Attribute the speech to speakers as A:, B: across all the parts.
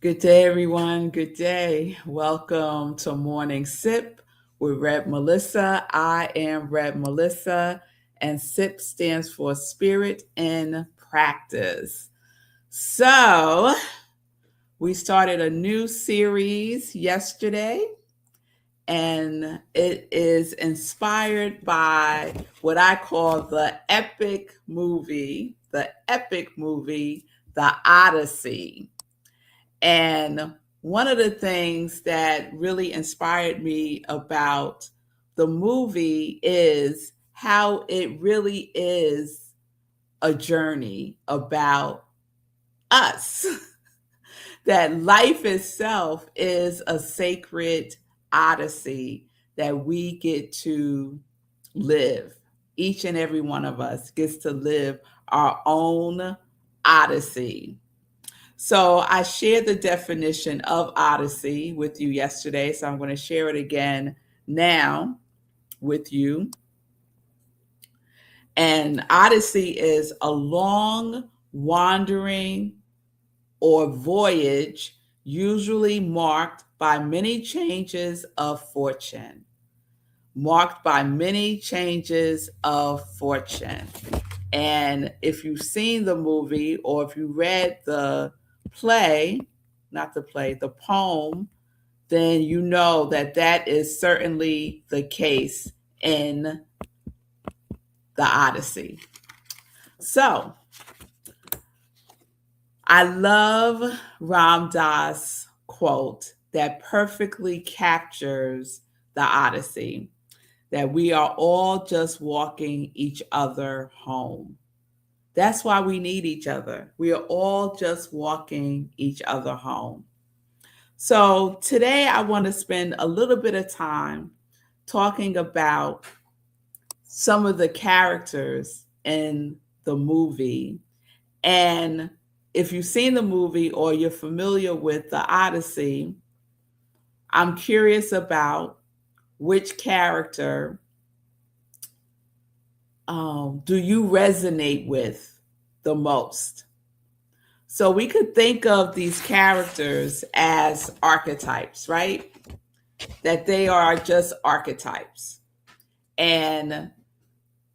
A: Good day, everyone. Good day. Welcome to Morning Sip with Red Melissa. I am Red Melissa, and SIP stands for Spirit in Practice. So, we started a new series yesterday, and it is inspired by what I call the epic movie, The Odyssey. And one of the things that really inspired me about the movie is how it really is a journey about us. That life itself is a sacred odyssey that we get to live. Each and every one of us gets to live our own odyssey. So I shared the definition of Odyssey with you yesterday, so I'm going to share it again now with you. And Odyssey is a long wandering or voyage, usually marked by many changes of fortune. Marked by many changes of fortune. And if you've seen the movie or if you read the the poem, then you know that that is certainly the case in the Odyssey. So, I love Ram Dass' quote that perfectly captures the Odyssey, that we are all just walking each other home. That's why we need each other. We are all just walking each other home. So today I want to spend a little bit of time talking about some of the characters in the movie. And if you've seen the movie or you're familiar with the Odyssey, I'm curious about which character do you resonate with the most? So we could think of these characters as archetypes, right? That they are just archetypes. And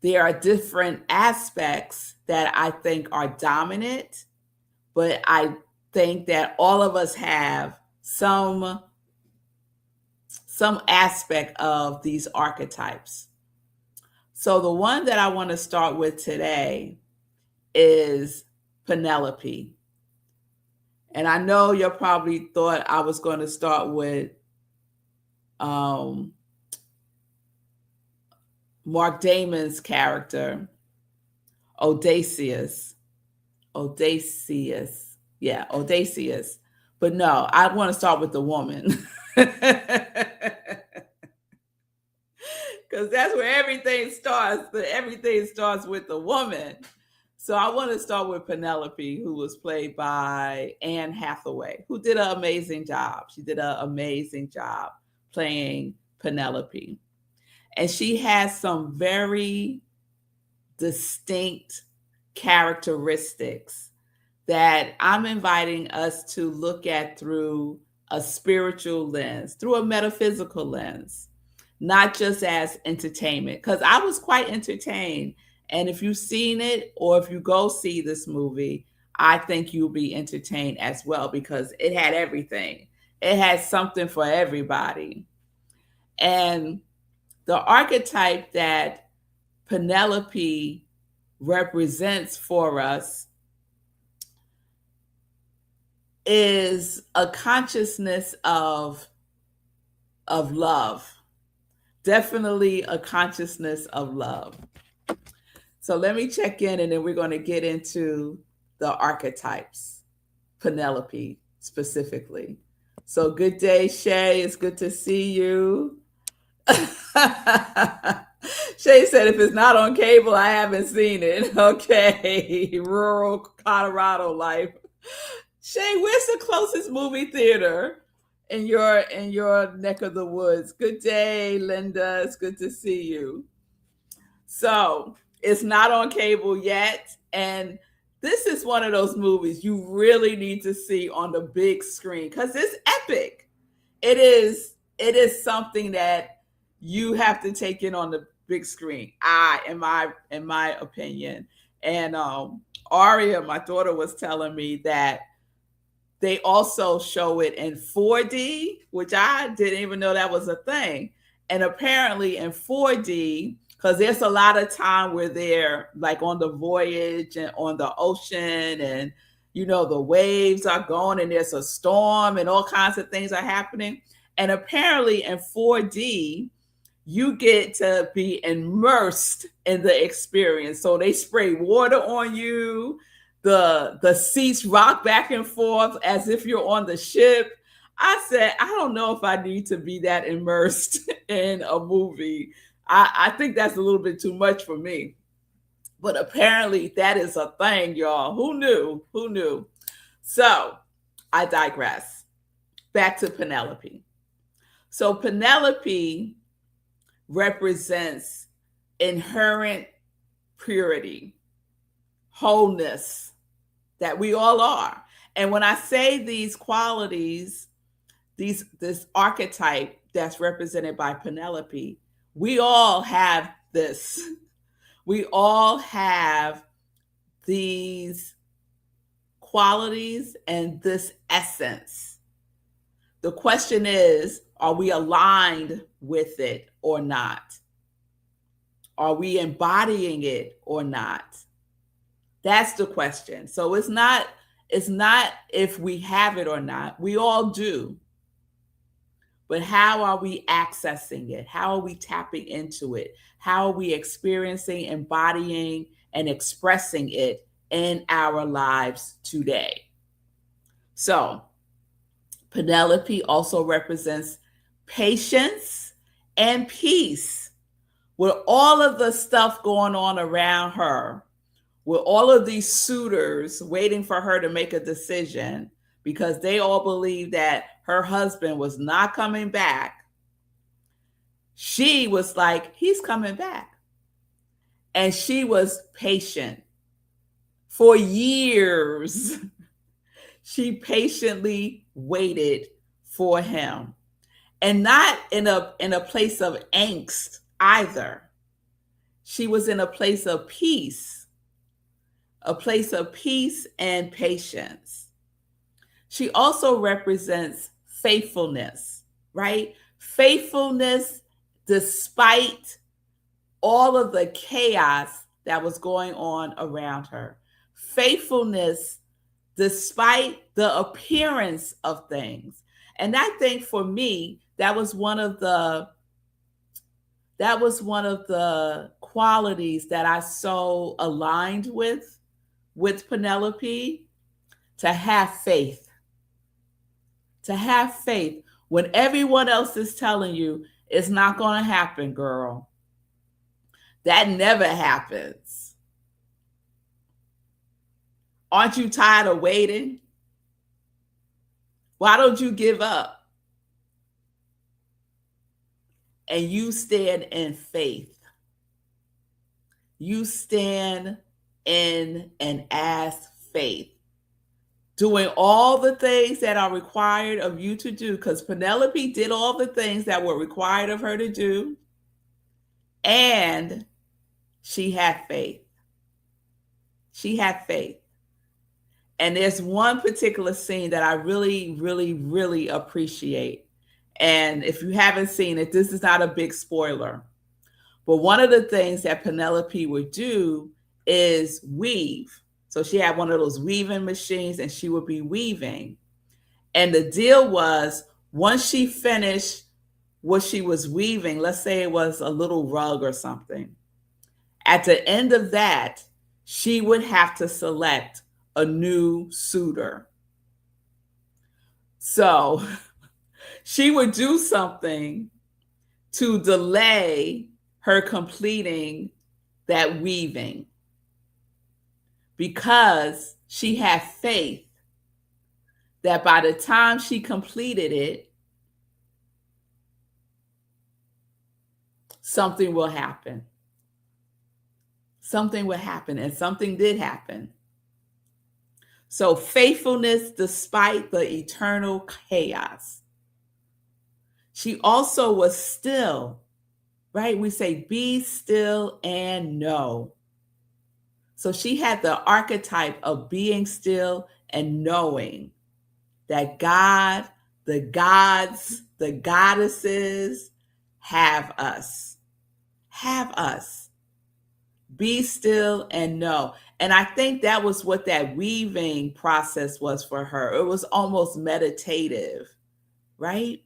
A: there are different aspects that I think are dominant, but I think that all of us have some aspect of these archetypes. So the one that I want to start with today is Penelope. And I know you probably thought I was going to start with Mark Damon's character, Odysseus. Yeah, Odysseus. But no, I want to start with the woman. Because that's where everything starts. Everything starts with the woman. So I want to start with Penelope, who was played by Anne Hathaway, who did an amazing job. She did an amazing job playing Penelope. And she has some very distinct characteristics that I'm inviting us to look at through a spiritual lens, through a metaphysical lens, not just as entertainment. Because I was quite entertained. And if you've seen it or if you go see this movie, I think you'll be entertained as well because it had everything. It had something for everybody. And the archetype that Penelope represents for us is a consciousness of love. Definitely a consciousness of love. So let me check in and then we're going to get into the archetypes, Penelope specifically. So good day, Shay. It's good to see you. Shay said, if it's not on cable, I haven't seen it. Okay, rural Colorado life. Shay, where's the closest movie theater in your neck of the woods? Good day, Linda. It's good to see you. So it's not on cable yet, and this is one of those movies you really need to see on the big screen because it's epic. It is something that you have to take in on the big screen. In my opinion. And Aria, my daughter, was telling me that they also show it in 4D, which I didn't even know that was a thing. And apparently in 4D, because there's a lot of time where they're like on the voyage and on the ocean, and the waves are going and there's a storm and all kinds of things are happening. And apparently in 4D, you get to be immersed in the experience. So they spray water on you. The seats rock back and forth as if you're on the ship. I said, I don't know if I need to be that immersed in a movie. I think that's a little bit too much for me. But apparently that is a thing, y'all. Who knew? Who knew? So I digress. Back to Penelope. So Penelope represents inherent purity, wholeness that we all are. And when I say these qualities, this archetype that's represented by Penelope, we all have this. We all have these qualities and this essence. The question is, are we aligned with it or not? Are we embodying it or not? That's the question. So it's not if we have it or not. We all do. But how are we accessing it? How are we tapping into it? How are we experiencing, embodying, and expressing it in our lives today? So Penelope also represents patience and peace with all of the stuff going on around her, with all of these suitors waiting for her to make a decision because they all believe that her husband was not coming back. She was like, he's coming back. And she was patient for years. She patiently waited for him. And not in a place of angst either. She was in a place of peace and patience. She also represents faithfulness, right? Faithfulness despite all of the chaos that was going on around her. Faithfulness despite the appearance of things. And I think for me, that was one of the qualities that I so aligned with Penelope, to have faith. To have faith when everyone else is telling you it's not going to happen, girl. That never happens. Aren't you tired of waiting? Why don't you give up? And you stand in faith. You stand in and as faith, doing all the things that are required of you to do, because Penelope did all the things that were required of her to do, and she had faith. She had faith. And there's one particular scene that I really, really, really appreciate. And if you haven't seen it, this is not a big spoiler. But one of the things that Penelope would do is weave. So she had one of those weaving machines and she would be weaving. And the deal was, once she finished what she was weaving, let's say it was a little rug or something, at the end of that, she would have to select a new suitor. So she would do something to delay her completing that weaving, because she had faith that by the time she completed it, something will happen. Something will happen, and something did happen. So faithfulness despite the eternal chaos. She also was still, right? We say, be still and know. So she had the archetype of being still and knowing that God, the gods, the goddesses have us. Have us. Be still and know. And I think that was what that weaving process was for her. It was almost meditative, right?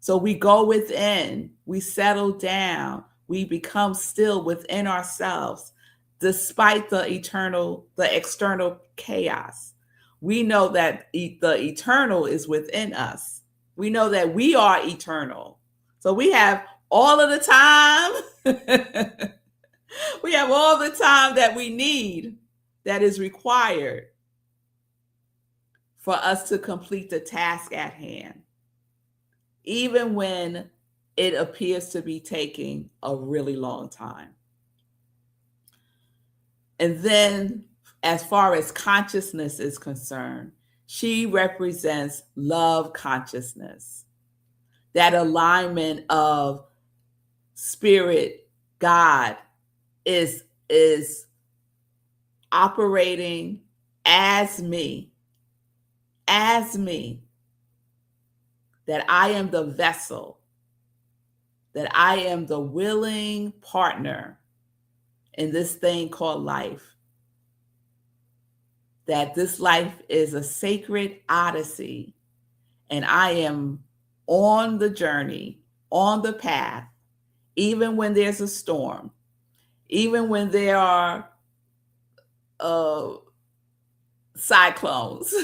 A: So we go within, we settle down, we become still within ourselves, despite the external chaos. We know that the eternal is within us. We know that we are eternal. So we have all of the time. We have all the time that we need, that is required for us to complete the task at hand, even when it appears to be taking a really long time. And then, as far as consciousness is concerned, she represents love consciousness, that alignment of spirit, God is operating as me, that I am the vessel, that I am the willing partner in this thing called life, that this life is a sacred odyssey, and I am on the journey, on the path, even when there's a storm, even when there are cyclones,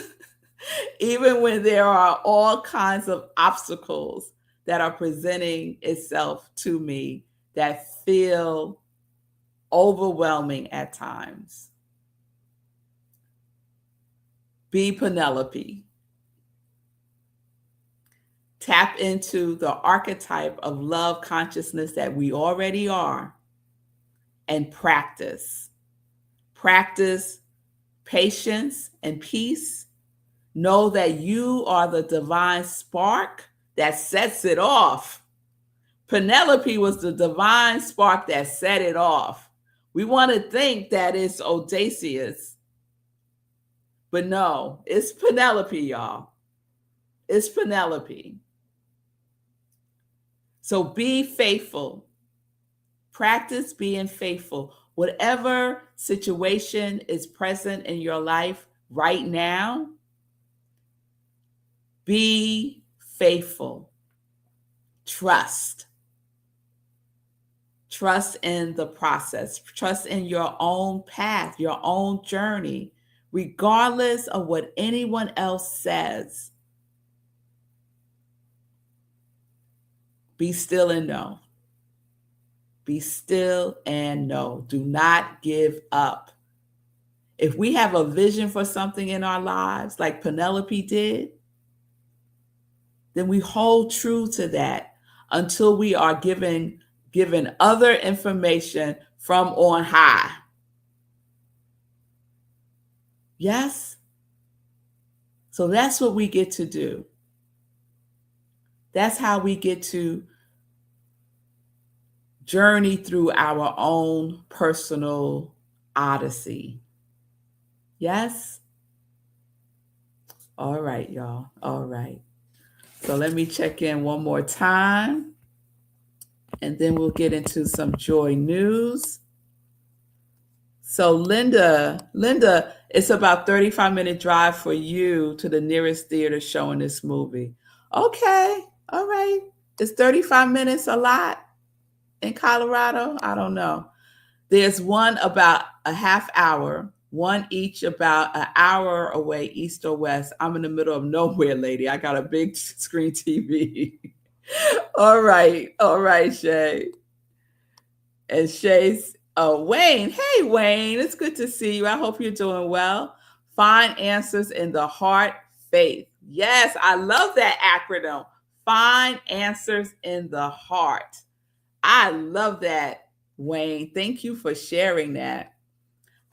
A: even when there are all kinds of obstacles that are presenting itself to me that feel overwhelming at times. Be Penelope. Tap into the archetype of love consciousness that we already are and practice. Practice patience and peace. Know that you are the divine spark that sets it off. Penelope was the divine spark that set it off. We want to think that it's Odysseus, but no, it's Penelope, y'all. It's Penelope. So be faithful. Practice being faithful. Whatever situation is present in your life right now, be faithful. Trust. Trust in the process. Trust in your own path, your own journey, regardless of what anyone else says. Be still and know. Be still and know. Do not give up. If we have a vision for something in our lives, like Penelope did, then we hold true to that until we are given other information from on high. Yes? So that's what we get to do. That's how we get to journey through our own personal odyssey. Yes? All right, y'all. All right. So let me check in one more time, and then we'll get into some joy news. So Linda, it's about 35-minute drive for you to the nearest theater showing this movie. Okay. All right. Is 35 minutes a lot in Colorado? I don't know. There's one about a half hour, one each about an hour away, east or west. I'm in the middle of nowhere, lady. I got a big screen TV. All right, Shay. And Shay's, Wayne. Hey, Wayne, it's good to see you. I hope you're doing well. Find answers in the heart, faith. Yes, I love that acronym. Find answers in the heart. I love that, Wayne. Thank you for sharing that.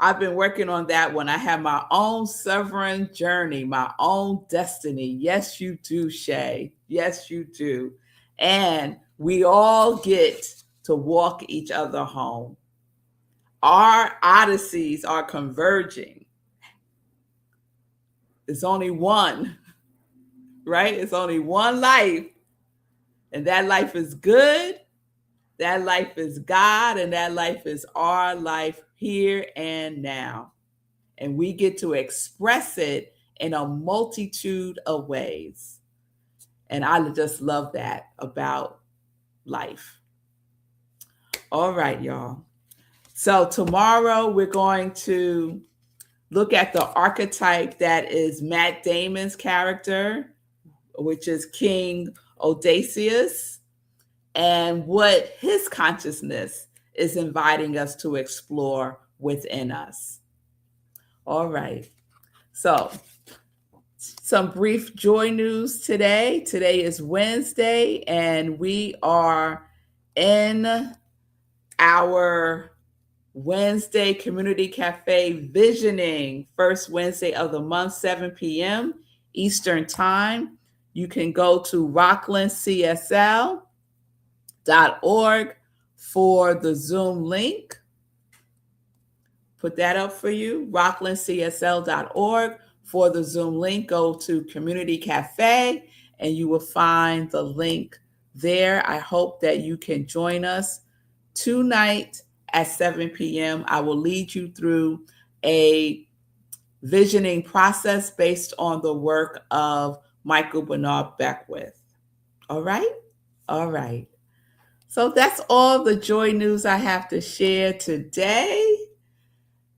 A: I've been working on that one. I have my own sovereign journey, my own destiny. Yes, you do, Shay. Yes, you do. And we all get to walk each other home. Our odysseys are converging. It's only one, right? It's only one life. And that life is good. That life is God. And that life is our life here and now. And we get to express it in a multitude of ways. And I just love that about life. All right, y'all. So tomorrow we're going to look at the archetype that is Matt Damon's character, which is King Odysseus, and what his consciousness is inviting us to explore within us. All right. So some brief joy news today. Today is Wednesday, and we are in our Wednesday Community Cafe Visioning, first Wednesday of the month, 7 p.m. Eastern Time. You can go to rocklandcsl.org for the Zoom link. Put that up for you, rocklandcsl.org for the Zoom link. Go to Community Cafe and you will find the link there. I hope that you can join us tonight at 7 p.m. I will lead you through a visioning process based on the work of Michael Bernard Beckwith. All right? All right. So that's all the joy news I have to share today.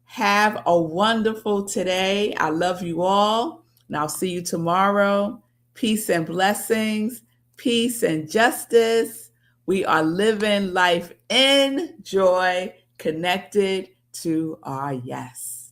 A: Have a wonderful today. I love you all. And I'll see you tomorrow. Peace and blessings. Peace and justice. We are living life in joy, connected to our yes.